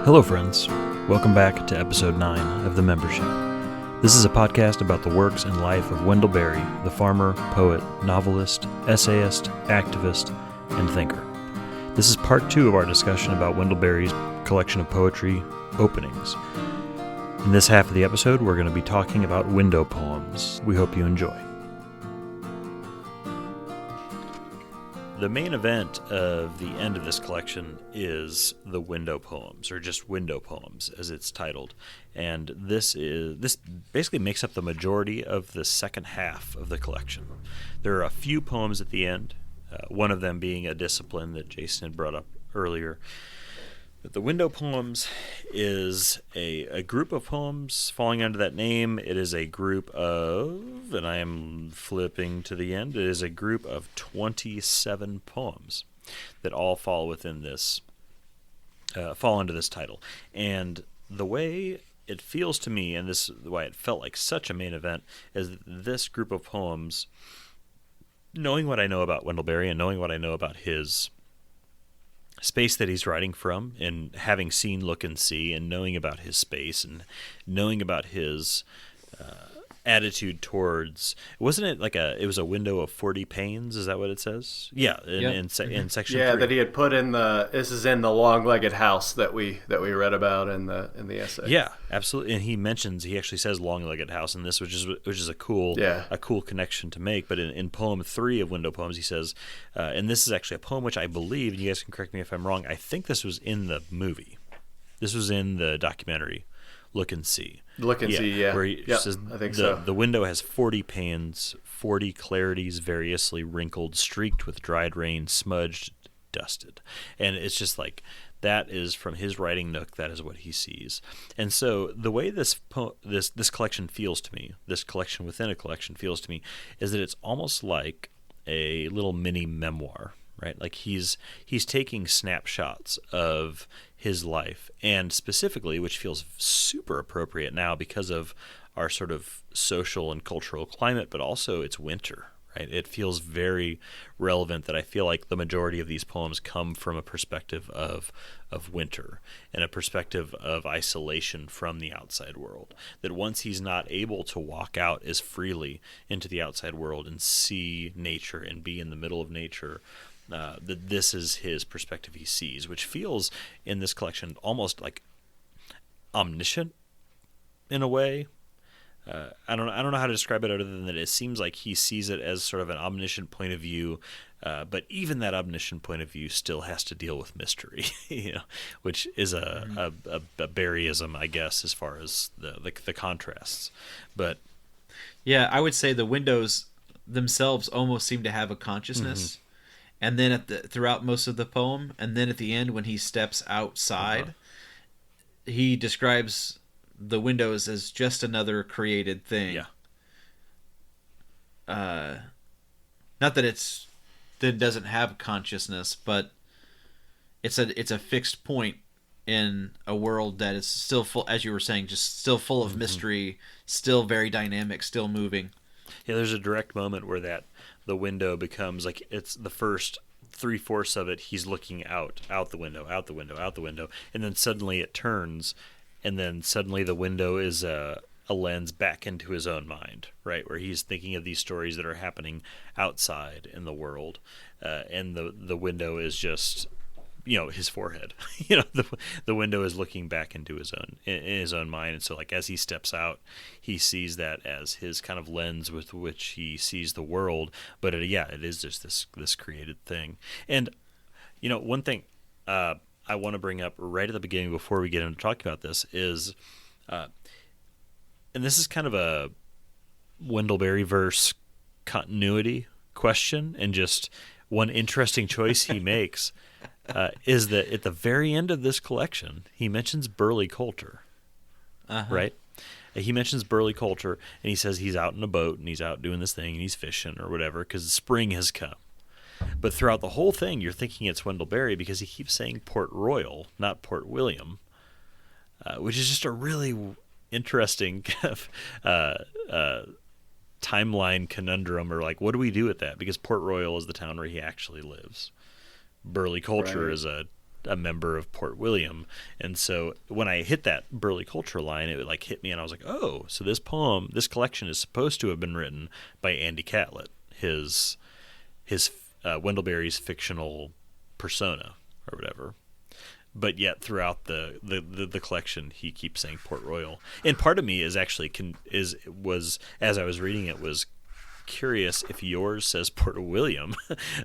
Hello, friends. Welcome back to episode 9 of The Membership. This is a podcast about the works and life of Wendell Berry, the farmer, poet, novelist, essayist, activist, and thinker. This is part 2 of our discussion about Wendell Berry's collection of poetry, Openings. In this half of the episode, we're going to be talking about window poems. We hope you enjoy. The main event of the end of this collection is the window poems, or just window poems, as it's titled. And this basically makes up the majority of the second half of the collection. There are a few poems at the end, one of them being a discipline that Jason had brought up earlier. But the window poems is a group of poems falling under that name. It is a group of, and I am flipping to the end, it is a group of 27 poems that all fall within this, fall under this title. And the way it feels to me, and this is why it felt like such a main event, is this group of poems, knowing what I know about Wendell Berry and knowing what I know about his space that he's writing from, and having seen Look and See, and knowing about his space, and knowing about his attitude towards, wasn't it like it was a window of 40 panes? Is that what it says? Yeah, in section 3. Yeah, that he had put in this is in the long-legged house that we read about in the essay. Yeah, absolutely. And he actually says long-legged house in this, which is a cool connection to make. But in poem 3 of Window Poems, he says, and this is actually a poem which I believe, and you guys can correct me if I'm wrong, I think this was in the movie. This was in the documentary Look and See. Look and See, yeah. Where he says I think so. The window has 40 panes, 40 clarities, variously wrinkled, streaked with dried rain, smudged, dusted. And it's just like, that is from his writing nook, that is what he sees. And so the way this collection feels to me, this collection within a collection feels to me, is that it's almost like a little mini memoir, right? Like he's taking snapshots of his life, and specifically, which feels super appropriate now because of our sort of social and cultural climate, but also it's winter, right? It feels very relevant that I feel like the majority of these poems come from a perspective of winter and a perspective of isolation from the outside world. That once he's not able to walk out as freely into the outside world and see nature and be in the middle of nature, that this is his perspective he sees, which feels in this collection almost like omniscient in a way. I don't know how to describe it other than that it seems like he sees it as sort of an omniscient point of view, but even that omniscient point of view still has to deal with mystery, which is a Berryism, I guess, as far as the contrasts. But yeah, I would say the windows themselves almost seem to have a consciousness. Mm-hmm. And then throughout most of the poem, and then at the end when he steps outside, he describes the windows as just another created thing. Yeah. Not that it doesn't have consciousness, but it's a fixed point in a world that is still full, as you were saying, just still full of mystery, still very dynamic, still moving. Yeah, there's a direct moment where the window becomes like, it's the first 3/4 of it, he's looking out the window, and then suddenly it turns, and then suddenly the window is a lens back into his own mind, right, where he's thinking of these stories that are happening outside in the world, and the window is just, his forehead. The window is looking back into his own mind, and so like as he steps out, he sees that as his kind of lens with which he sees the world. But it is just this created thing. And one thing I want to bring up right at the beginning before we get into talking about this is, and this is kind of a Wendell Berry verse continuity question, and just one interesting choice he makes. Is that at the very end of this collection, he mentions Burley Coulter, right? He mentions Burley Coulter, and he says he's out in a boat, and he's out doing this thing, and he's fishing or whatever, because spring has come. But throughout the whole thing, you're thinking it's Wendell Berry because he keeps saying Port Royal, not Port William, which is just a really interesting kind of timeline conundrum, or like, what do we do with that? Because Port Royal is the town where he actually lives. Burley Coulter is a a member of Port William. And so when I hit that Burley Culture line, it like hit me, and I was like, oh, so this collection is supposed to have been written by Andy Catlett, his Wendell Berry's fictional persona or whatever. But yet throughout the collection, he keeps saying Port Royal. And part of me is actually was as I was reading it, was curious if yours says Port William,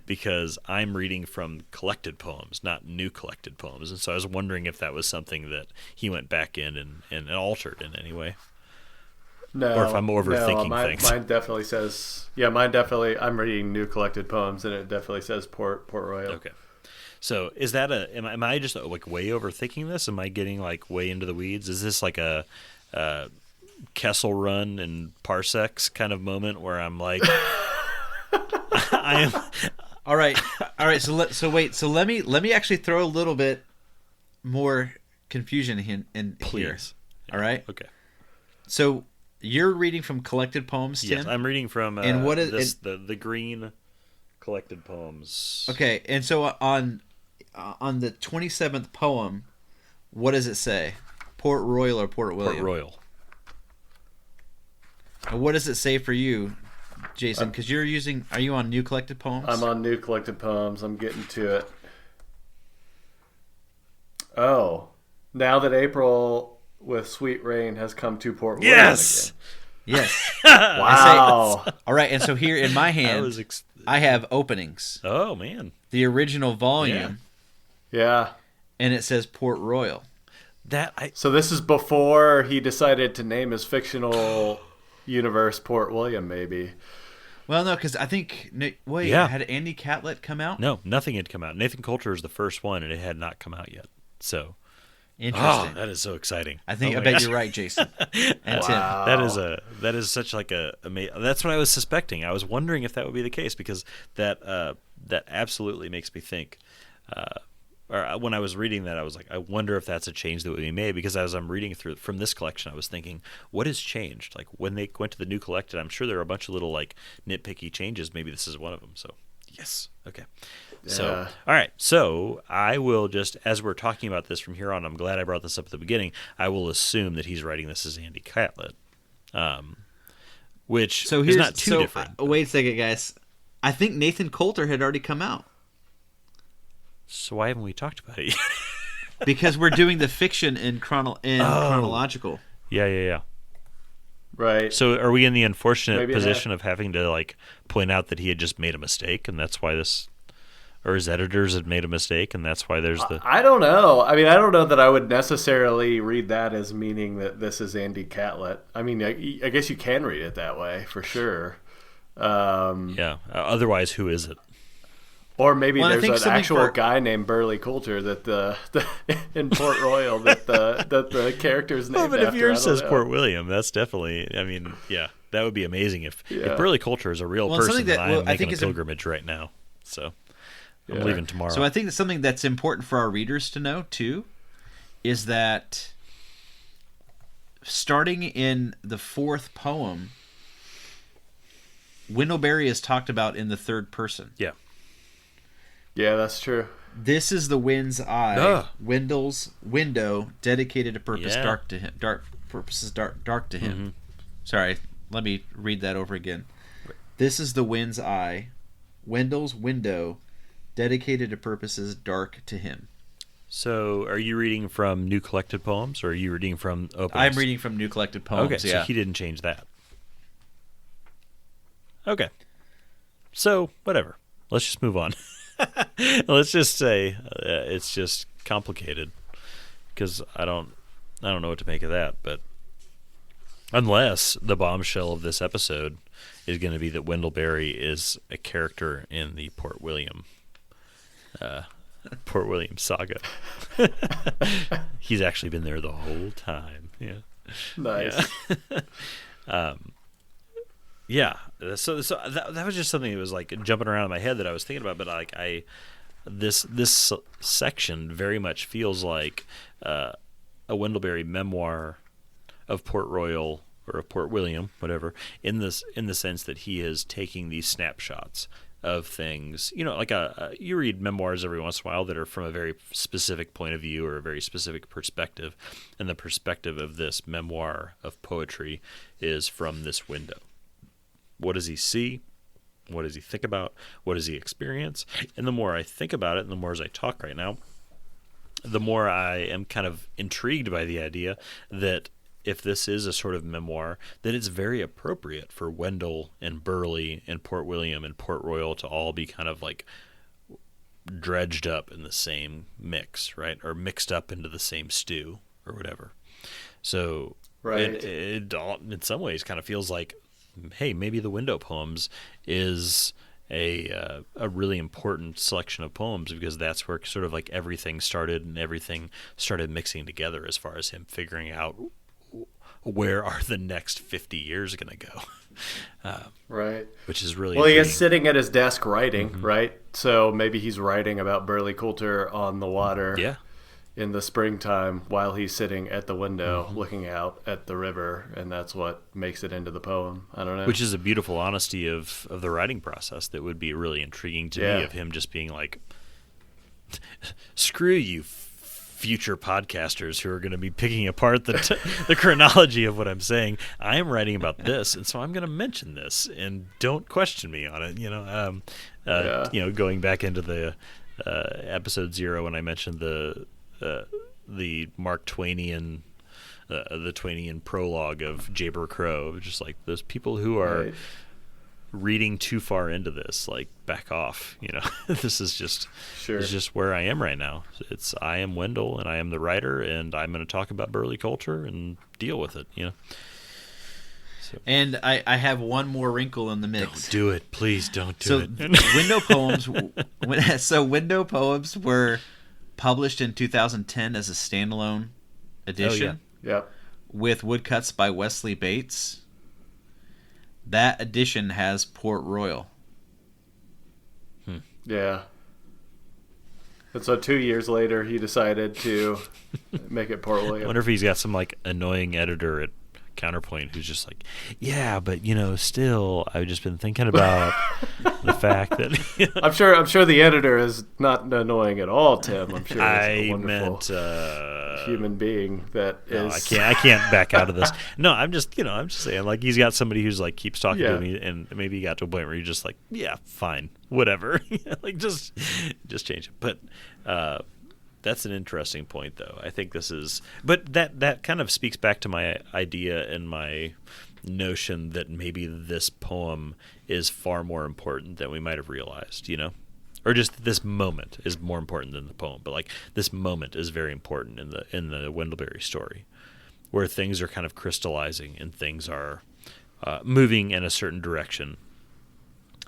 because I'm reading from collected poems, not new collected poems. And so I was wondering if that was something that he went back in and altered in any way. No, or if I'm overthinking things. Mine definitely says, I'm reading new collected poems, and it definitely says Port Royal. Okay. So is that am I just like way overthinking this? Am I getting like way into the weeds? Is this like a Kessel Run and parsecs kind of moment where I'm like, I am. All right. So let me actually throw a little bit more confusion in here. Yeah. All right. Okay. So you're reading from collected poems, Tim? Yes, I'm reading from and what is the green collected poems. Okay, and so on the 27th poem, what does it say? Port Royal or Port William? Port Royal. And what does it say for you, Jason? Because are you on new collected poems? I'm on new collected poems. I'm getting to it. Oh, now that April with Sweet Rain has come to Port William Yes! again. Yes. Wow. All right, and so here in my hand, I have openings. Oh, man. The original volume. Yeah. And it says Port Royal. So this is before he decided to name his fictional universe Port William, maybe. Well, no, because I think... Wait, had Andy Catlett come out? No, nothing had come out. Nathan Coulter is the first one, and it had not come out yet. So... Interesting. Oh, that is so exciting. I bet you're right, Jason. And wow. Tim. That is such like that's what I was suspecting. I was wondering if that would be the case, because that absolutely makes me think. Or when I was reading that, I was like, I wonder if that's a change that would be made, because as I'm reading through from this collection, I was thinking, what has changed? Like when they went to the new collected, I'm sure there are a bunch of little like nitpicky changes. Maybe this is one of them. So yes, okay. Yeah. So, all right. So I will just, as we're talking about this from here on, I'm glad I brought this up at the beginning. I will assume that he's writing this as Andy Catlett, which is not too different. Wait a second, guys. I think Nathan Coulter had already come out. So why haven't we talked about it yet? Because we're doing the fiction in chronological. Yeah. Right. So are we in the unfortunate position of having to like point out that he had just made a mistake, and that's why this... Or his editors had made a mistake, and that's why there's the... I don't know. I mean, I don't know that I would necessarily read that as meaning that this is Andy Catlett. I mean, I guess you can read it that way, for sure. Yeah. Otherwise, who is it? Or maybe there's an actual guy named Burley Coulter that in Port Royal that the character's named after. But if yours says Port William, that's definitely... I mean, yeah, that would be amazing if Burley Coulter is a real person that I am making a pilgrimage right now. So... I'm leaving tomorrow. So I think that something that's important for our readers to know, too, is that starting in the fourth poem, Wendell Berry is talked about in the third person. Yeah. Yeah, that's true. This is the wind's eye, Wendell's window, dedicated to purpose dark to him. Dark to him. Mm-hmm. Sorry, let me read that over again. This is the wind's eye, Wendell's window, dedicated to purposes dark to him. So, are you reading from new collected poems, or are you reading from openings? I'm reading from new collected poems. Okay, so he didn't change that. Okay. So, whatever. Let's just move on. Let's just say it's just complicated, because I don't know what to make of that. But unless the bombshell of this episode is going to be that Wendell Berry is a character in the Port William saga. He's actually been there the whole time. Yeah. Nice. Yeah. So that was just something that was like jumping around in my head that I was thinking about. But like this section very much feels like a Wendell Berry memoir of Port Royal or of Port William, whatever, in the sense that he is taking these snapshots of things. Like you read memoirs every once in a while that are from a very specific point of view or a very specific perspective, and the perspective of this memoir of poetry is from this window. What does he see? What does he think about? What does he experience? And the more I think about it, and the more as I talk right now, the more I am kind of intrigued by the idea that if this is a sort of memoir, that it's very appropriate for Wendell and Burleigh and Port William and Port Royal to all be kind of like dredged up in the same mix, right? Or mixed up into the same stew or whatever. So right. it in some ways kind of feels like, hey, maybe the Window Poems is a really important selection of poems, because that's where sort of like everything started and everything started mixing together as far as him figuring out where are the next 50 years going to go. Right. Which is really well, he intriguing. is sitting at his desk writing, right? So maybe he's writing about Burleigh Coulter on the water in the springtime while he's sitting at the window looking out at the river, and that's what makes it into the poem. I don't know. Which is a beautiful honesty of the writing process that would be really intriguing to me, of him just being like, screw you, future podcasters who are going to be picking apart the chronology of what I'm saying. I am writing about this, and so I'm going to mention this, and don't question me on it. Going back into the episode 0 when I mentioned the Mark Twainian, the Twainian prologue of Jayber Crow, just like those people who are reading too far into this, like, back off. This is just this is just where I am right now. I am Wendell, and I am the writer, and I'm going to talk about Burleigh Coulter and deal with it. So. And I have one more wrinkle in the mix. Don't do it, please. Don't do it. Window Poems. Window Poems were published in 2010 as a standalone edition. With woodcuts by Wesley Bates. That edition has Port Royal. Yeah. And so 2 years later, he decided to make it Port William. I wonder if he's got some like annoying editor at Counterpoint who's just like, yeah, but still, I've just been thinking about the fact that I'm sure the editor is not annoying at all, Tim. I'm sure it's a wonderful human being that is. I can't back out of this. No, I'm just saying, like, he's got somebody who's like keeps talking to me, and maybe he got to a point where you're just like, yeah, fine, whatever, like just change it. But that's an interesting point, though. I think this is, but that kind of speaks back to my idea and my notion that maybe this poem is far more important than we might have realized, or just this moment is more important than the poem. But like this moment is very important in the Wendleberry story, where things are kind of crystallizing and things are moving in a certain direction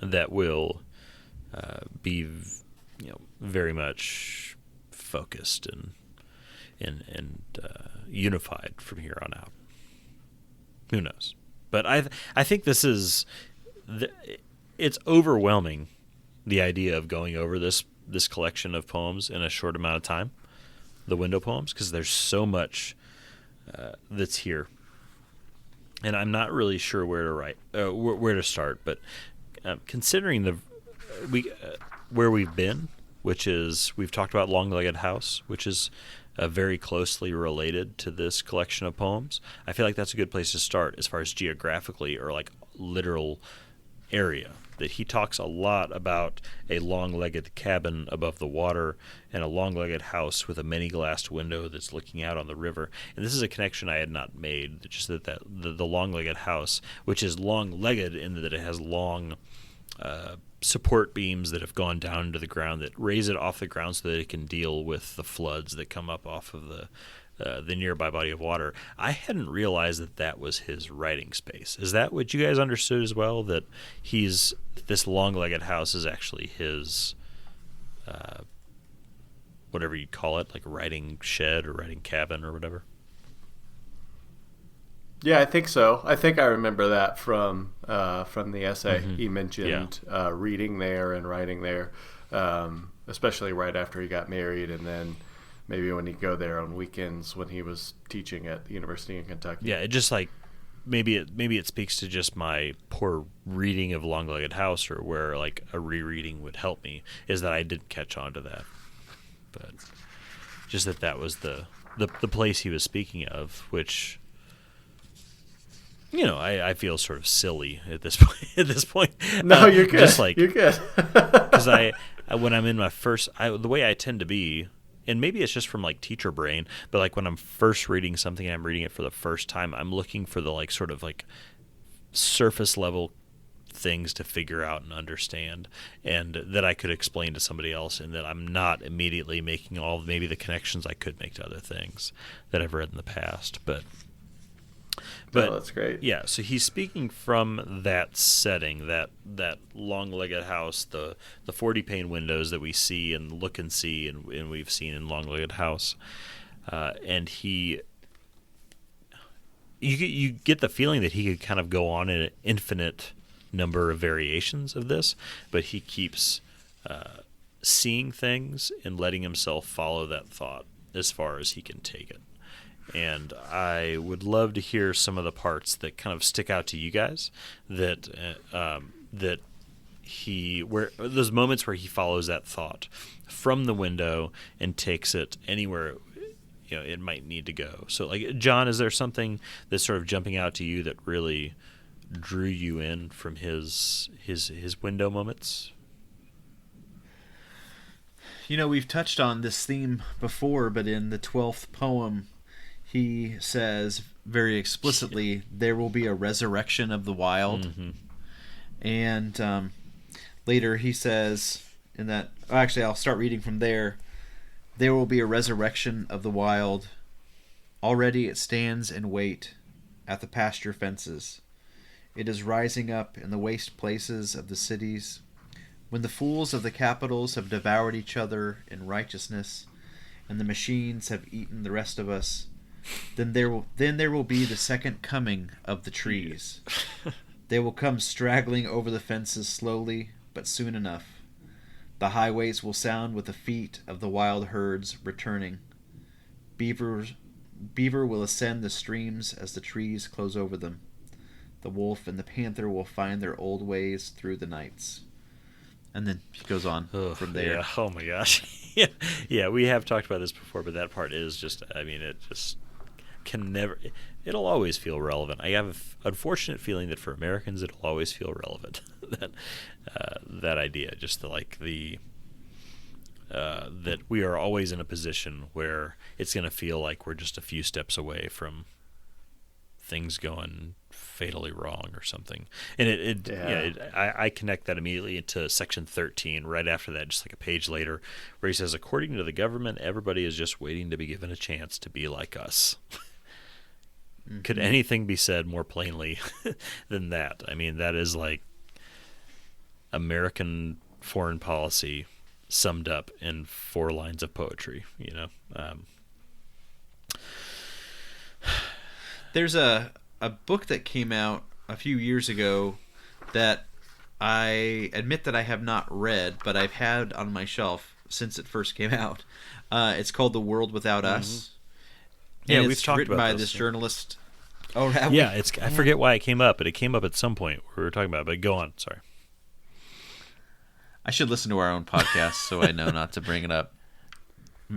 that will be, very much focused and unified from here on out. Who knows? But I think this is it's overwhelming, the idea of going over this collection of poems in a short amount of time, the Window Poems, because there's so much that's here, and I'm not really sure where to start. But considering where we've been, which is, we've talked about Long-Legged House, which is very closely related to this collection of poems. I feel like that's a good place to start as far as geographically or like literal area. That he talks a lot about a long-legged cabin above the water and a long-legged house with a many-glassed window that's looking out on the river. And this is a connection I had not made, just that the long-legged house, which is long-legged in that it has long support beams that have gone down into the ground that raise it off the ground so that it can deal with the floods that come up off of the nearby body of water. I hadn't realized that was his writing space. Is that what you guys understood as well? That this long-legged house is actually his, whatever you call it, like writing shed or writing cabin or whatever? Yeah, I think so. I think I remember that from the essay. He mentioned reading there and writing there, especially right after he got married, and then maybe when he'd go there on weekends when he was teaching at the University in Kentucky. Yeah, it just like maybe it speaks to just my poor reading of Long-Legged House, or where like a rereading would help me, is that I didn't catch on to that. But just that was the place he was speaking of, which, you know, I feel sort of silly at this point. No, you're good. Just like, you're good. Because when I'm in my first, the way I tend to be, and maybe it's just from like teacher brain, but like when I'm first reading something and I'm reading it for the first time, I'm looking for the like sort of like surface level things to figure out and understand, and that I could explain to somebody else, and that I'm not immediately making all maybe the connections I could make to other things that I've read in the past. But that's great. Yeah, so he's speaking from that setting, that long-legged house, the 40 pane windows that we see and look and see, and we've seen in Long-Legged House, and you get the feeling that he could kind of go on in an infinite number of variations of this, but he keeps seeing things and letting himself follow that thought as far as he can take it. And I would love to hear some of the parts that kind of stick out to you guys, that where those moments where he follows that thought from the window and takes it anywhere, you know, it might need to go. So, like, John, is there something that's sort of jumping out to you that really drew you in from his window moments? You know, we've touched on this theme before, but in the 12th poem, he says very explicitly, there will be a resurrection of the wild. Mm-hmm. And later he says in that, actually I'll start reading from there. There will be a resurrection of the wild. Already it stands in wait at the pasture fences. It is rising up in the waste places of the cities. When the fools of the capitals have devoured each other in righteousness, and the machines have eaten the rest of us, then there will be the second coming of the trees. They will come straggling over the fences slowly, but soon enough. The highways will sound with the feet of the wild herds returning. Beaver will ascend the streams as the trees close over them. The wolf and the panther will find their old ways through the nights. And then he goes on from there. Yeah. Oh my gosh. Yeah, we have talked about this before, but that part is just, I mean, it just can never, it'll always feel relevant. I have an unfortunate feeling that for Americans it'll always feel relevant. that idea, just that we are always in a position where it's going to feel like we're just a few steps away from things going fatally wrong or something. And I connect that immediately to section 13 right after that, just like a page later, where he says, according to the government, everybody is just waiting to be given a chance to be like us. Mm-hmm. Could anything be said more plainly than that? I mean, that is like American foreign policy summed up in 4 lines of poetry, you know? There's a book that came out a few years ago that I admit that I have not read, but I've had on my shelf since it first came out. It's called The World Without Us. Yeah, and we've it's talked written about by this journalist. Oh, have yeah, we? I forget why it came up, but it came up at some point we were talking about it, but go on, sorry. I should listen to our own podcast so I know not to bring it up.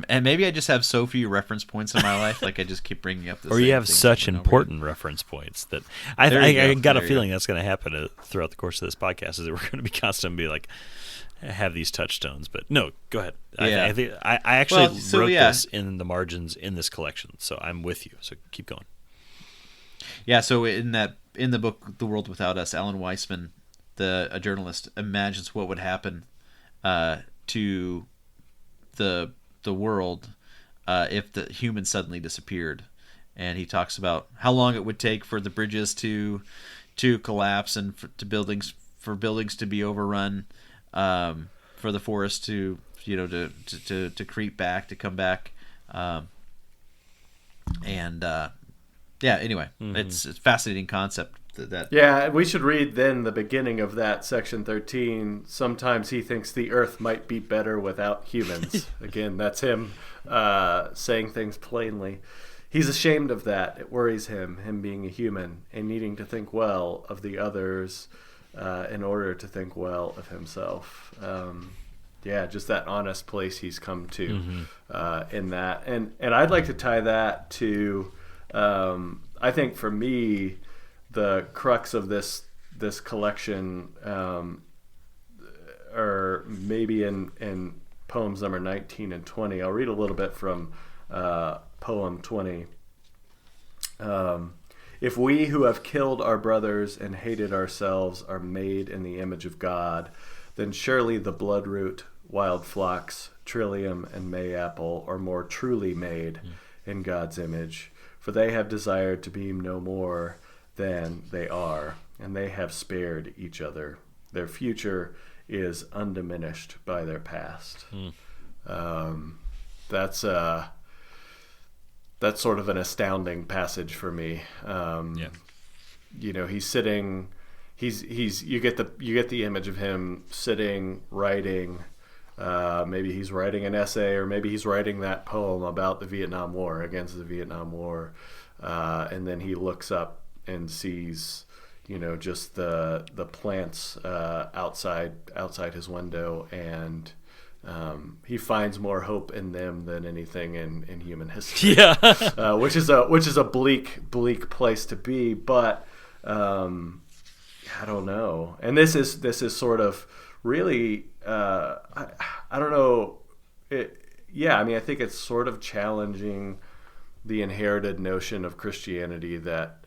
And maybe I just have so few reference points in my life, like I just keep bringing up the or same you have things such over and important reference points that I got a feeling that's going to happen throughout the course of this podcast, is that we're going to be constantly be like, have these touchstones. But no, go ahead. Yeah. I actually wrote this in the margins in this collection, so I'm with you. So keep going. Yeah, so in the book The World Without Us, Alan Weissman, a journalist, imagines what would happen to the world if the humans suddenly disappeared, and he talks about how long it would take for the bridges to collapse and for buildings to be overrun, for the forest to creep back, to come back, anyway, it's a fascinating concept. Yeah, we should read then the beginning of that section 13. Sometimes he thinks the earth might be better without humans. Again, that's him saying things plainly. he's ashamed of that. It worries him being a human and needing to think well of the others in order to think well of himself. Just that honest place he's come to in that. And I'd like to tie that to, I think for me, the crux of this collection, or maybe in poems number 19 and 20. I'll read a little bit from poem 20. If we who have killed our brothers and hated ourselves are made in the image of God, then surely the bloodroot, wild phlox, trillium, and mayapple are more truly made in God's image, for they have desired to be no more than they are, and they have spared each other. Their future is undiminished by their past. That's sort of an astounding passage for me. He's sitting. You get the image of him sitting, writing. Maybe he's writing an essay, or maybe he's writing that poem about the Vietnam War, against the Vietnam War, and then he looks up and sees, just the plants outside his window, and he finds more hope in them than anything in human history. Yeah, which is a bleak place to be, but I don't know. And this is sort of really I don't know. I think it's sort of challenging the inherited notion of Christianity that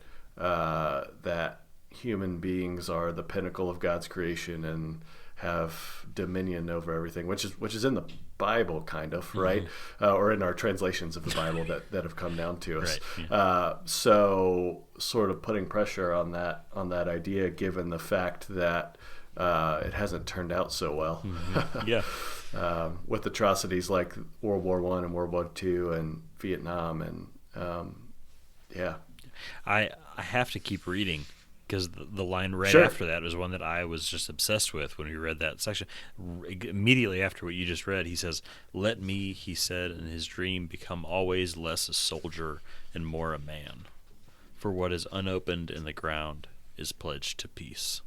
human beings are the pinnacle of God's creation and have dominion over everything, which is in the Bible, kind of, right? Or in our translations of the Bible that have come down to us. Right, yeah. So sort of putting pressure on that idea, given the fact that it hasn't turned out so well. Yeah. With atrocities like World War I and World War II and Vietnam, and I have to keep reading, because the line right after that was one that I was just obsessed with when we read that section. Immediately after what you just read, he says, "Let me," he said in his dream, "become always less a soldier and more a man. For what is unopened in the ground is pledged to peace."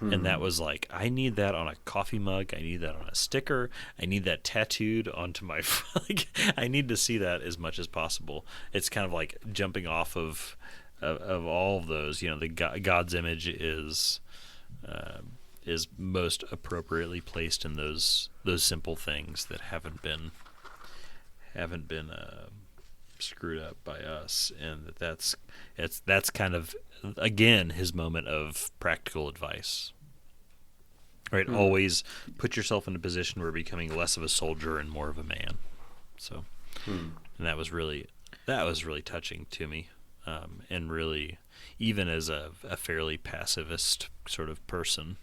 And that was like, I need that on a coffee mug. I need that on a sticker. I need that tattooed onto my I need to see that as much as possible. It's kind of like jumping off of all of those. The God's image is most appropriately placed in those simple things that haven't been screwed up by us, and that's kind of, again, his moment of practical advice. Right, always put yourself in a position where you're becoming less of a soldier and more of a man. So, and that was really touching to me, and really, even as a fairly pacifist sort of person,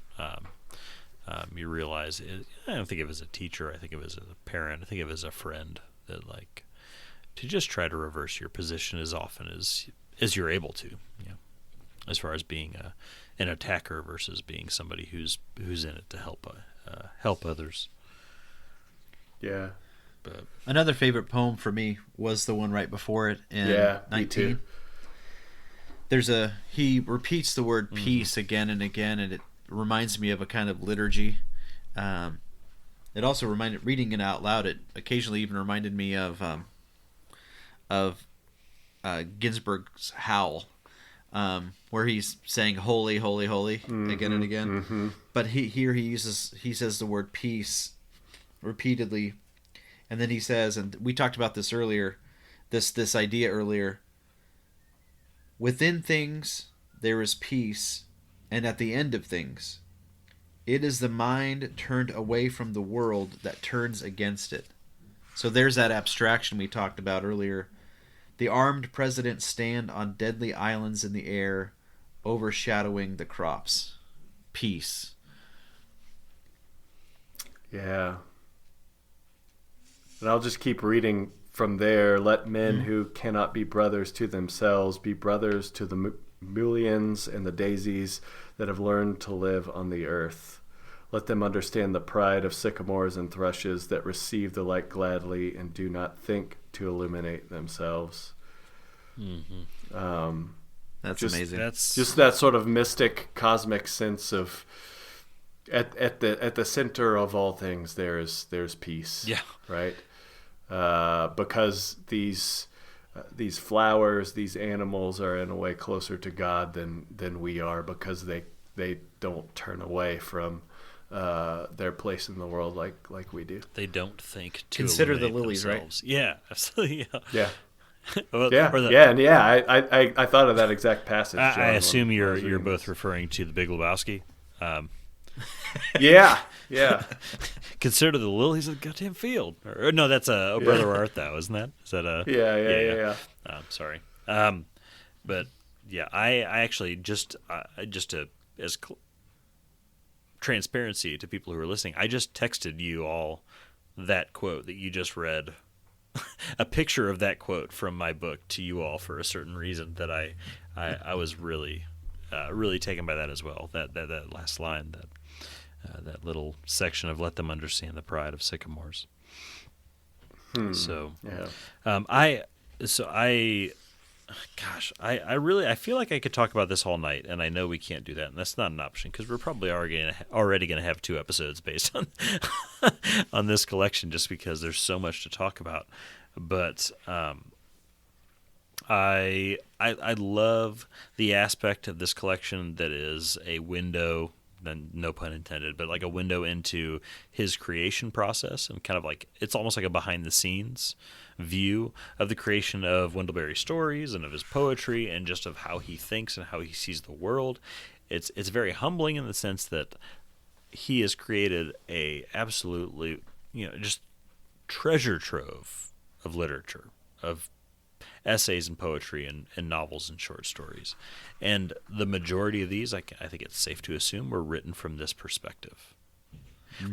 you realize I don't think of it as a teacher. I think of it as a parent. I think of it as a friend, that like, to just try to reverse your position as often as you're able to, as far as being an attacker versus being somebody who's in it to help others. Yeah. But another favorite poem for me was the one right before it in 19. Me too. He repeats the word peace again and again, and it reminds me of a kind of liturgy. It also reading it out loud, it occasionally even reminded me of Ginsberg's Howl, where he's saying "Holy, holy, holy" again and again. But he says the word peace repeatedly, and then he says, and we talked about this earlier, this idea earlier. Within things there is peace, and at the end of things, it is the mind turned away from the world that turns against it. So there's that abstraction we talked about earlier. The armed presidents stand on deadly islands in the air, overshadowing the crops. Peace. Yeah. And I'll just keep reading from there. Let men who cannot be brothers to themselves be brothers to the mulleins and the daisies that have learned to live on the earth. Let them understand the pride of sycamores and thrushes that receive the light gladly and do not think to illuminate themselves. That's just, amazing. That's just that sort of mystic, cosmic sense of at the center of all things there's peace. Yeah. Right. Because these flowers, these animals are in a way closer to God than we are, because they don't turn away from their place in the world like we do. They don't think to consider the eliminate lilies, themselves. Right? Yeah, absolutely. Yeah. Well, I thought of that exact passage. John, I assume you're both referring to the Big Lebowski. Yeah. Consider the lilies of the goddamn field. Or no, that's a Brother Where Art Thou, isn't that? Is that a? Yeah. Sorry. But yeah, I actually just to as transparency to people who are listening, I just texted you all that quote that you just read. A picture of that quote from my book to you all for a certain reason that I was really taken by that as well. That last line, that little section of "Let them understand the pride of sycamores." So, I feel like I could talk about this all night, and I know we can't do that, and that's not an option because we're probably already going to have 2 episodes based on on this collection, just because there's so much to talk about. But I love the aspect of this collection that is a window, no pun intended, but like a window into his creation process, and kind of like it's almost like a behind the scenes view of the creation of Wendell stories and of his poetry and just of how he thinks and how he sees the world. It's very humbling in the sense that he has created a absolutely, just treasure trove of literature, of essays and poetry and novels and short stories. And the majority of these, I think it's safe to assume, were written from this perspective,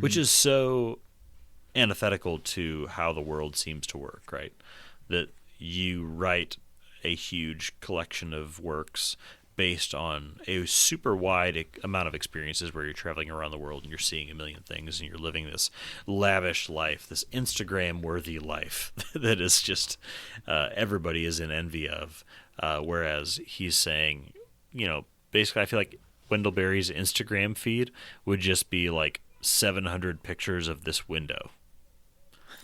which is so antithetical to how the world seems to work, right? That you write a huge collection of works based on a super wide amount of experiences where you're traveling around the world and you're seeing a million things and you're living this lavish life, this Instagram-worthy life that is just everybody is in envy of. Whereas he's saying, basically I feel like Wendell Berry's Instagram feed would just be like 700 pictures of this window.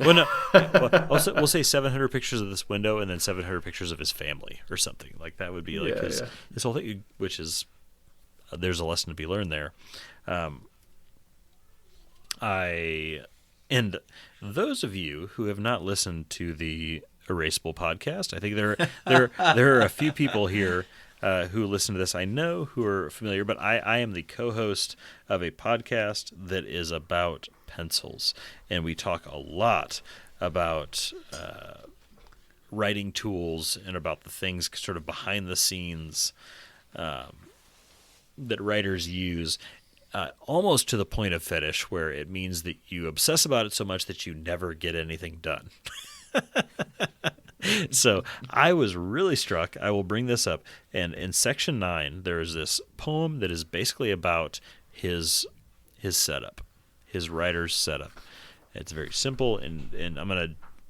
Well, no, we'll say 700 pictures of this window and then 700 pictures of his family or something. Like that would be like this whole thing, which is there's a lesson to be learned there. And those of you who have not listened to the Erasable podcast, I think there are a few people here who listen to this I know who are familiar, but I am the co-host of a podcast that is about pencils, and we talk a lot about writing tools and about the things sort of behind the scenes that writers use, almost to the point of fetish, where it means that you obsess about it so much that you never get anything done. So I was really struck. I will bring this up. And in section 9, there is this poem that is basically about his setup, his writer's setup. It's very simple, and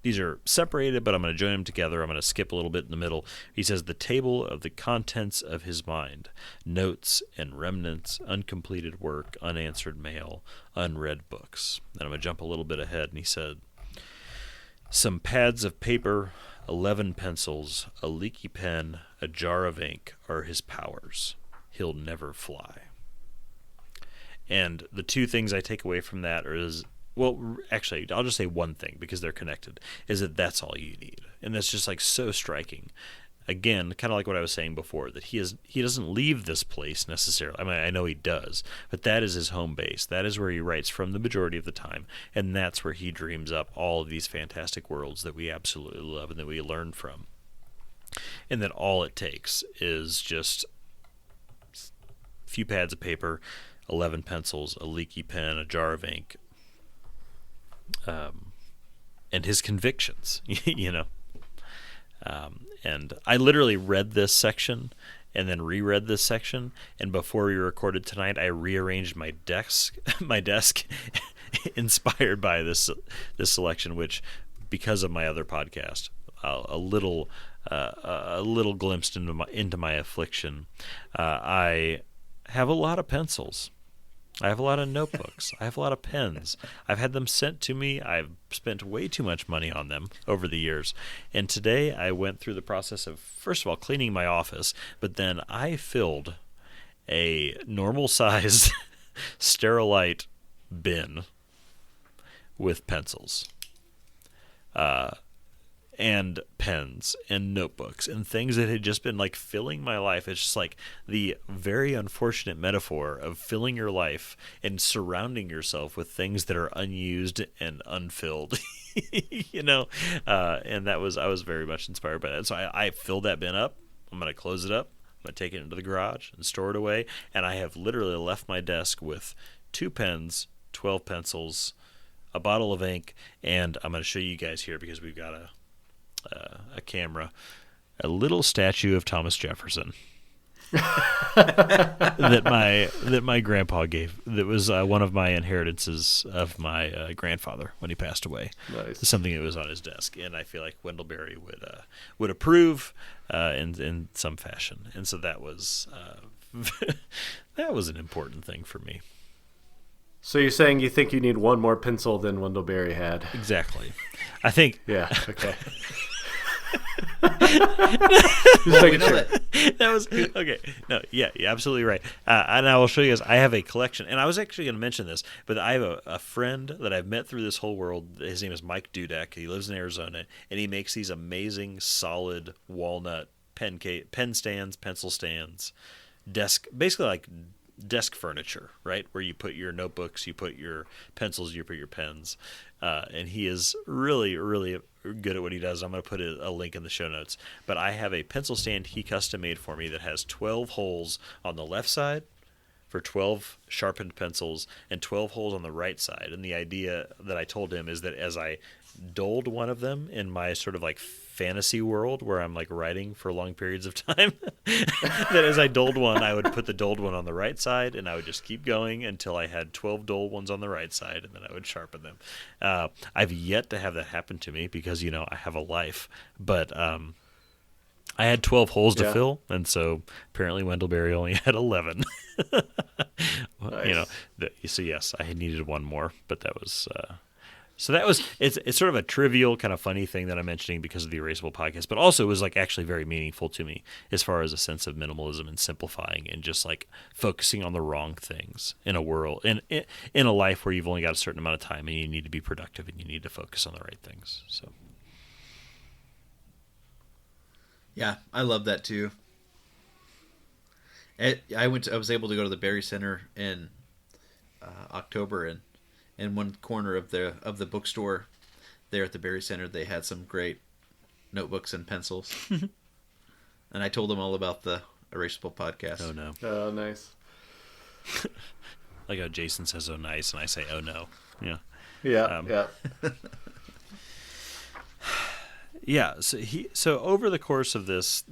these are separated, but I'm going to join them together. I'm going to skip a little bit in the middle. He says, the table of the contents of his mind, notes and remnants, uncompleted work, unanswered mail, unread books. And I'm going to jump a little bit ahead, and he said, some pads of paper, 11 pencils, a leaky pen, a jar of ink are his powers. He'll never fly. And the 2 things I take away from that actually, I'll just say one thing because they're connected, is that that's all you need. And that's just like so striking. Again, kind of like what I was saying before, that he doesn't leave this place necessarily. I mean, I know he does, but that is his home base. That is where he writes from the majority of the time, and that's where he dreams up all of these fantastic worlds that we absolutely love and that we learn from. And that all it takes is just a few pads of paper, 11 pencils, a leaky pen, a jar of ink, and his convictions, and I literally read this section and then reread this section, and before we recorded tonight, I rearranged my desk inspired by this selection, which, because of my other podcast, a little a little glimpse into my affliction. I have a lot of pencils. I have a lot of notebooks. I have a lot of pens. I've had them sent to me. I've spent way too much money on them over the years. And today I went through the process of, first of all, cleaning my office, but then I filled a normal-sized Sterilite bin with pencils. And pens and notebooks and things that had just been like filling my life. It's just like the very unfortunate metaphor of filling your life and surrounding yourself with things that are unused and unfilled. And I was very much inspired by that. So I filled that bin up. I'm going to close it up. I'm going to take it into the garage and store it away. And I have literally left my desk with 2 pens, 12 pencils, a bottle of ink, and I'm going to show you guys here because we've got a camera, a little statue of Thomas Jefferson that my grandpa gave. That was one of my inheritances of my grandfather when he passed away. Nice. Something that was on his desk, and I feel like Wendellberry would approve in some fashion, and so that was that was an important thing for me. So you're saying you think you need one more pencil than Wendellberry had? Exactly. I think. Yeah. Okay. That was okay. No, yeah, you're absolutely right. And I will show you guys. I have a collection, and I was actually going to mention this, but I have a friend that I've met through this whole world. His name is Mike Dudek. He lives in Arizona, and he makes these amazing, solid walnut pen stands, pencil stands, basically like desk furniture, right? Where you put your notebooks, you put your pencils, you put your pens. And he is really, really good at what he does. I'm going to put a link in the show notes. But I have a pencil stand he custom made for me that has 12 holes on the left side for 12 sharpened pencils and 12 holes on the right side. And the idea that I told him is that as I doled one of them in my sort of like fantasy world where I'm like writing for long periods of time, that as I doled one, I would put the doled one on the right side and I would just keep going until I had 12 dull ones on the right side, and then I would sharpen them. I've yet to have that happen to me because, I have a life, but I had 12 holes to fill, and so apparently Wendellberry only had 11. Nice. So yes, I needed one more, but that was... So that was it's sort of a trivial kind of funny thing that I'm mentioning because of the Erasable podcast, but also it was like actually very meaningful to me as far as a sense of minimalism and simplifying and just like focusing on the wrong things in a world in a life where you've only got a certain amount of time and you need to be productive and you need to focus on the right things. So yeah, I love that too. I was able to go to the Berry Center in October, and in one corner of the bookstore there at the Berry Center, they had some great notebooks and pencils. And I told them all about the Erasable podcast. Oh no. Oh, nice. Like how Jason says "oh nice" and I say "oh no." Yeah. Yeah. Yeah. Yeah. So over the course of this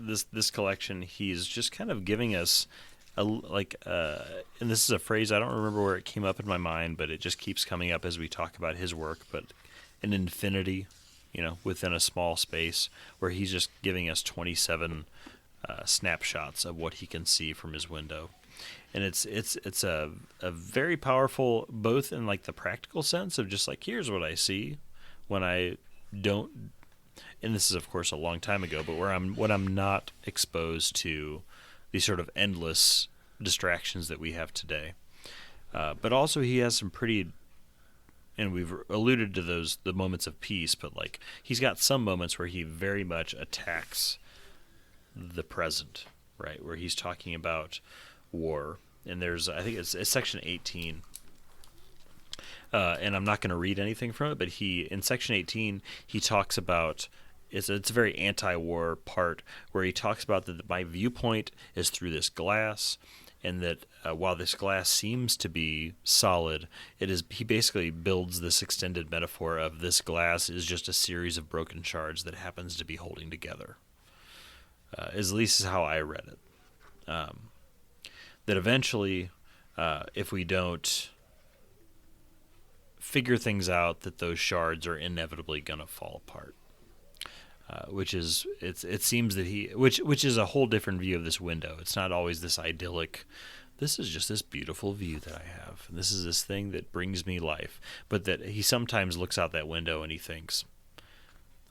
collection, he's just kind of giving us and this is a phrase I don't remember where it came up in my mind, but it just keeps coming up as we talk about his work. But an infinity, within a small space, where he's just giving us 27 snapshots of what he can see from his window, and it's a very powerful, both in like the practical sense of just like here's what I see when I don't, and this is of course a long time ago, but when I'm not exposed to these sort of endless distractions that we have today. But also he has some pretty, and we've alluded to the moments of peace, but like he's got some moments where he very much attacks the present, right? Where he's talking about war. And I think it's section 18. And I'm not going to read anything from it, but in section 18, he talks about, it's a very anti-war part where he talks about that my viewpoint is through this glass, and that while this glass seems to be solid, he basically builds this extended metaphor of this glass is just a series of broken shards that happens to be holding together. At least is how I read it. That eventually, if we don't figure things out, that those shards are inevitably going to fall apart. which is it seems that which is a whole different view of this window. It's not always this idyllic. This is just this beautiful view that I have, and this is this thing that brings me life. But that he sometimes looks out that window and he thinks,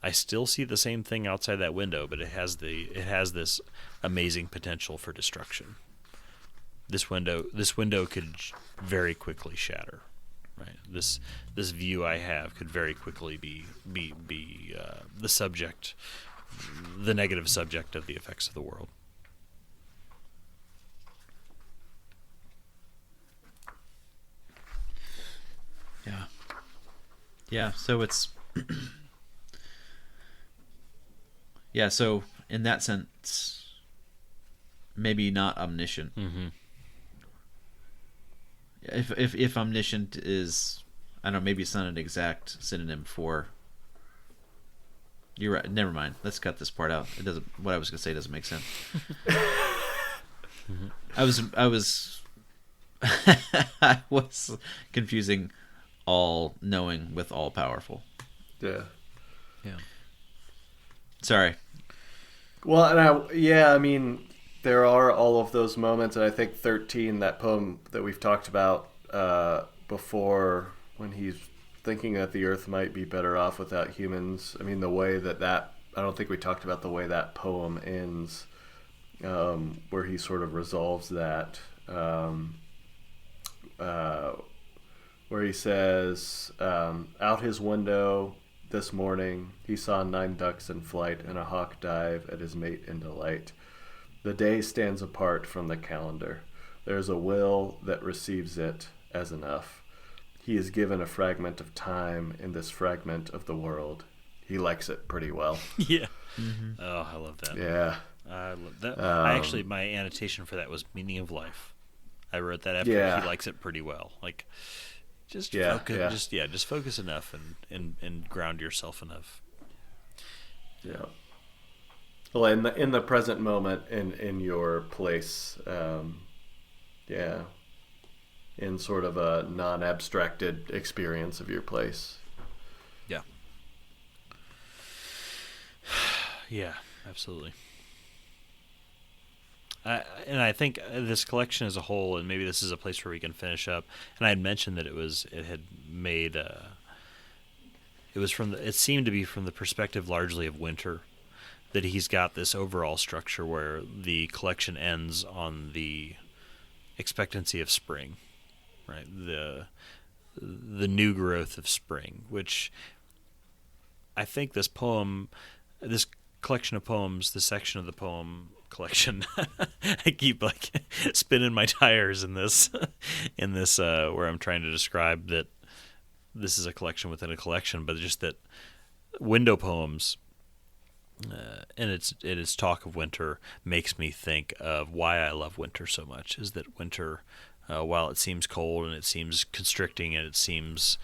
I still see the same thing outside that window, but it has this amazing potential for destruction. This window could very quickly shatter. Right. This view I have could very quickly be the subject, the negative subject of the effects of the world. Yeah. Yeah. So it's. Yeah. So in that sense, maybe not omniscient. Mm-hmm. If omniscient is, I don't know, maybe it's not an exact synonym for. You're right. Never mind. Let's cut this part out. It doesn't. What I was gonna say doesn't make sense. Mm-hmm. I was I was confusing all knowing with all powerful. Yeah. Yeah. Sorry. Well, and I mean, there are all of those moments, and I think 13, that poem that we've talked about before, when he's thinking that the earth might be better off without humans. I mean, the way that I don't think we talked about the way that poem ends, where he sort of resolves that, where he says, out his window this morning, he saw 9 ducks in flight and a hawk dive at his mate in delight. The day stands apart from the calendar. There's a will that receives it as enough. He is given a fragment of time in this fragment of the world. He likes it pretty well. Yeah. Mm-hmm. Oh, I love that. Yeah. I love that. I actually, my annotation for that was meaning of life. I wrote that after he likes it pretty well. Like, just focus, just focus enough and ground yourself enough. Yeah. Well, in the present moment, in your place, in sort of a non-abstracted experience of your place. Yeah. Yeah, absolutely. And I think this collection as a whole, and maybe this is a place where we can finish up. And I had mentioned that it had made. It seemed to be from the perspective largely of Winter, that he's got this overall structure where the collection ends on the expectancy of spring, right? The new growth of spring, which I think this collection of poems, this section of the poem collection, I keep like spinning my tires in this where I'm trying to describe that this is a collection within a collection, but just that window poems. And its talk of winter makes me think of why I love winter so much. Is that winter, while it seems cold and it seems constricting and it seems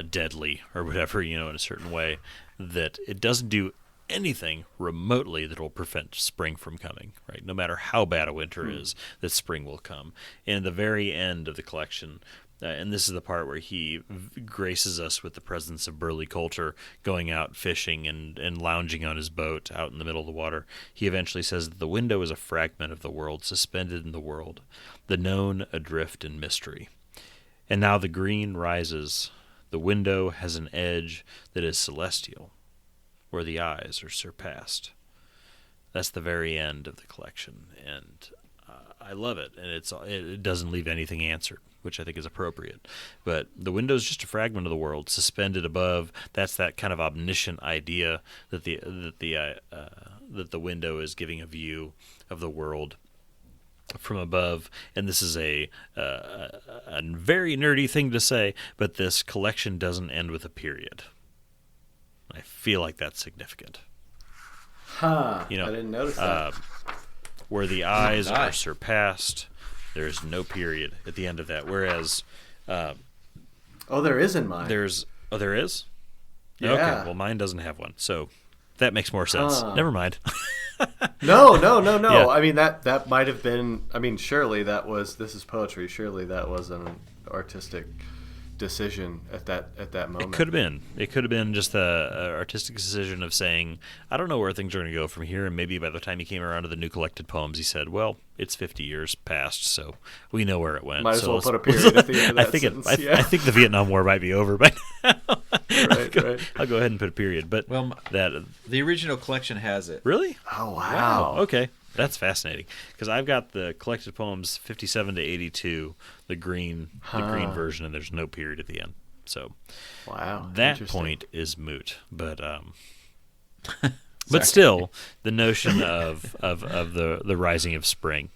deadly or whatever, in a certain way, that it doesn't do anything remotely that will prevent spring from coming. Right, no matter how bad a winter is, that spring will come. And at the very end of the collection. And this is the part where he graces us with the presence of Burley Coulter going out fishing and lounging on his boat out in the middle of the water. He eventually says that the window is a fragment of the world suspended in the world, the known adrift in mystery. And now the green rises. The window has an edge that is celestial, where the eyes are surpassed. That's the very end of the collection, and I love it. And it doesn't leave anything answered, which I think is appropriate. But the window is just a fragment of the world suspended above. That's that kind of omniscient idea that the window is giving a view of the world from above. And this is a very nerdy thing to say, but this collection doesn't end with a period. I feel like that's significant. I didn't notice that. Where the eyes are surpassed, there is no period at the end of that. Whereas, there is in mine. There is. Yeah. Okay. Well, mine doesn't have one, so that makes more sense. Never mind. No. Yeah. I mean that might have been. I mean, surely that was. This is poetry. Surely that was an artistic decision at that moment. It could have been. It could have been just a artistic decision of saying, I don't know where things are going to go from here. And maybe by the time he came around to the new collected poems, he said, well, it's 50 years past, so we know where it went. Might as so well put a period at the end of that sentence. I think the Vietnam War might be over by now. Right. I'll go ahead and put a period. But the original collection has it. Really? Oh, wow. Okay. That's fascinating because I've got the collected poems 57 to 82, the green version, and there's no period at the end. So, wow, that point is moot. But but still, the notion of the rising of spring,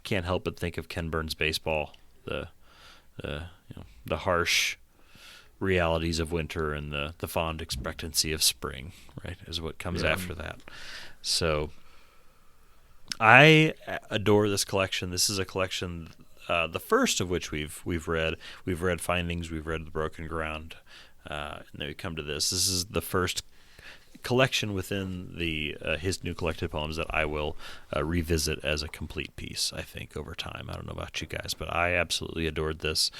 can't help but think of Ken Burns' baseball, the harsh realities of winter and the fond expectancy of spring, right, is what comes after that. So I adore this collection. This is a collection, the first of which we've read. We've read Findings, we've read The Broken Ground, and then we come to this. This is the first collection within his new collected poems that I will revisit as a complete piece, I think, over time. I don't know about you guys, but I absolutely adored this.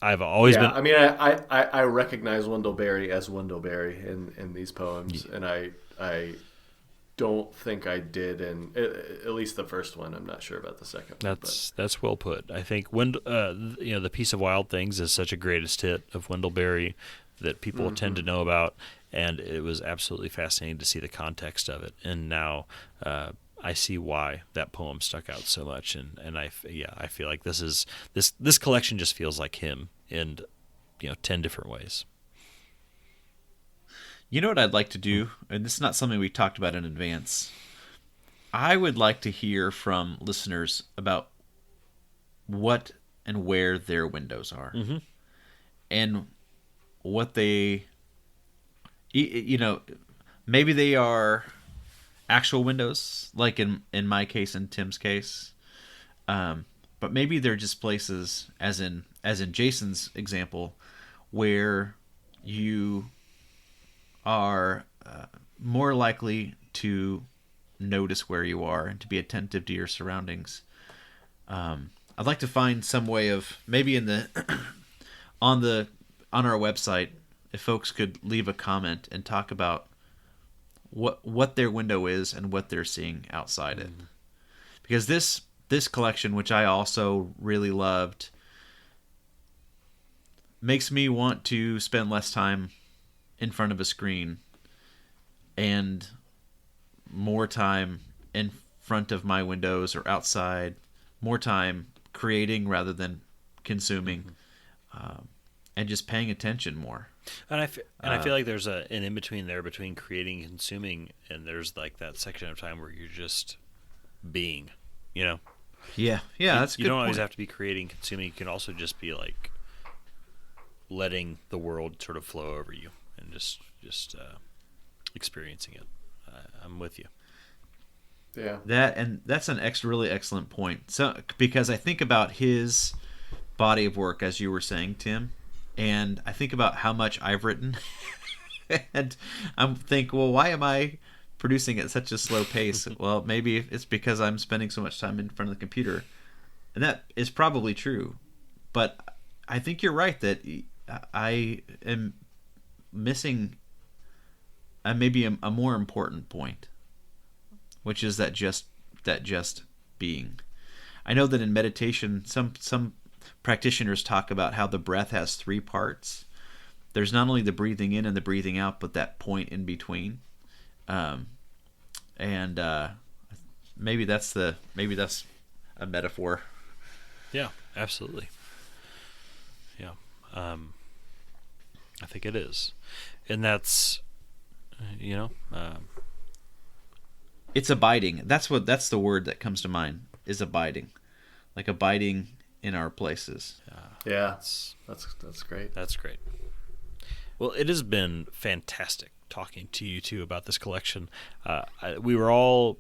I've always been. I mean, I recognize Wendell Berry as Wendell Berry in these poems, and I don't think I did in at least the first one. I'm not sure about the second one. That's well put. I think the Piece of Wild Things is such a greatest hit of Wendell Berry that people tend to know about, and it was absolutely fascinating to see the context of it. And now I see why that poem stuck out so much, and I feel like this collection just feels like him in 10 different ways. You know what I'd like to do, and this is not something we talked about in advance. I would like to hear from listeners about what and where their windows are, and what they, maybe they are actual windows, like in my case and Tim's case, but maybe they're just places, as in Jason's example, where you are more likely to notice where you are and to be attentive to your surroundings. I'd like to find some way of maybe on our website, if folks could leave a comment and talk about what their window is and what they're seeing outside it. Because this collection, which I also really loved, makes me want to spend less time in front of a screen and more time in front of my windows or outside, more time creating rather than consuming, and just paying attention more. And I feel like there's an in-between there between creating and consuming, and there's like that section of time where you're just being, Yeah, that's a good You don't always point. have to be creating, consuming. You can also just be like letting the world sort of flow over you and just experiencing it. I'm with you. Yeah. That's an really excellent point. So, because I think about his body of work, as you were saying, Tim, and I think about how much I've written, and I'm think, well, why am I producing at such a slow pace? Well, maybe it's because I'm spending so much time in front of the computer, and that is probably true. But I think you're right that I am missing maybe a more important point, which is that just being. I know that in meditation, some practitioners talk about how the breath has 3 parts. There's not only the breathing in and the breathing out, but that point in between. And maybe that's a metaphor. Yeah, absolutely. Yeah, I think it is, and that's it's abiding. That's the word that comes to mind, is abiding, like abiding in our places. Yeah, that's great. That's great. Well, it has been fantastic talking to you two about this collection. We were all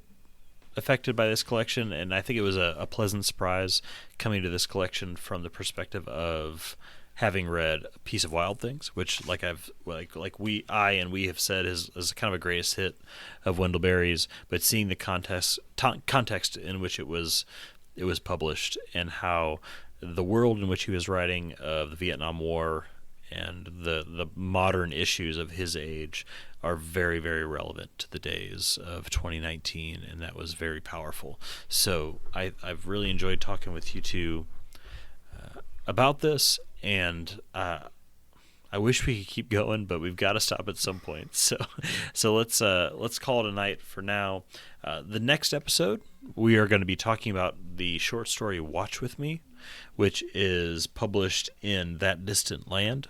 affected by this collection, and I think it was a pleasant surprise coming to this collection from the perspective of having read A Piece of Wild Things, which we have said is kind of a greatest hit of Wendell Berry's, but seeing the context in which it was it was published, and how the world in which he was writing of the Vietnam War and the modern issues of his age are very, very relevant to the days of 2019, and that was very powerful. So I've really enjoyed talking with you two about this, and I wish we could keep going, but we've got to stop at some point. So let's call it a night for now. The next episode, we are going to be talking about the short story Watch With Me, which is published in That Distant Land,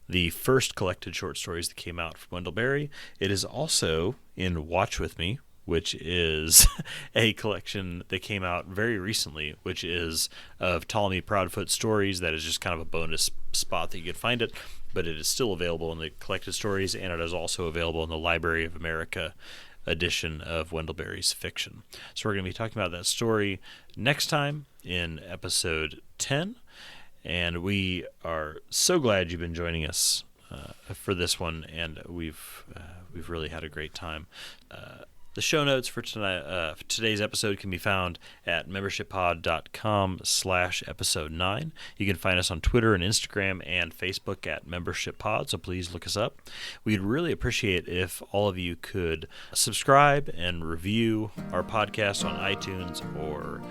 the first collected short stories that came out from Wendell Berry. It is also in Watch With Me, which is a collection that came out very recently, which is of Ptolemy Proudfoot stories. That is just kind of a bonus spot that you can find it, but it is still available in the collected stories, and it is also available in the Library of America edition of Wendell Berry's fiction. So we're going to be talking about that story next time in episode 10, and we are so glad you've been joining us for this one, and we've really had a great time. The show notes for today's episode can be found at membershippod.com/episode 9. You can find us on Twitter and Instagram and Facebook at membershippod, so please look us up. We'd really appreciate if all of you could subscribe and review our podcast on iTunes or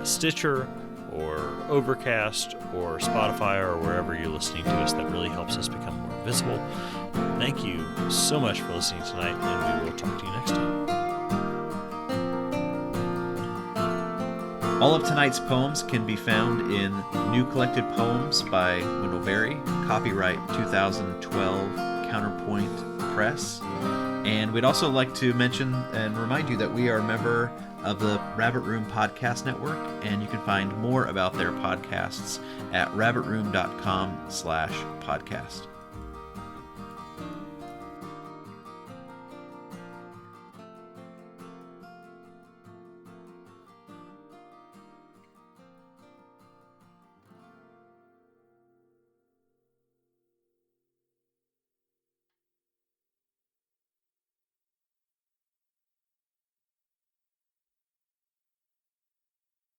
Stitcher or Overcast or Spotify or wherever you're listening to us. That really helps us become more visible. Thank you so much for listening tonight, and we will talk to you next time. All of tonight's poems can be found in New Collected Poems by Wendell Berry, copyright 2012, Counterpoint Press. And we'd also like to mention and remind you that we are a member of the Rabbit Room Podcast Network, and you can find more about their podcasts at rabbitroom.com/podcast.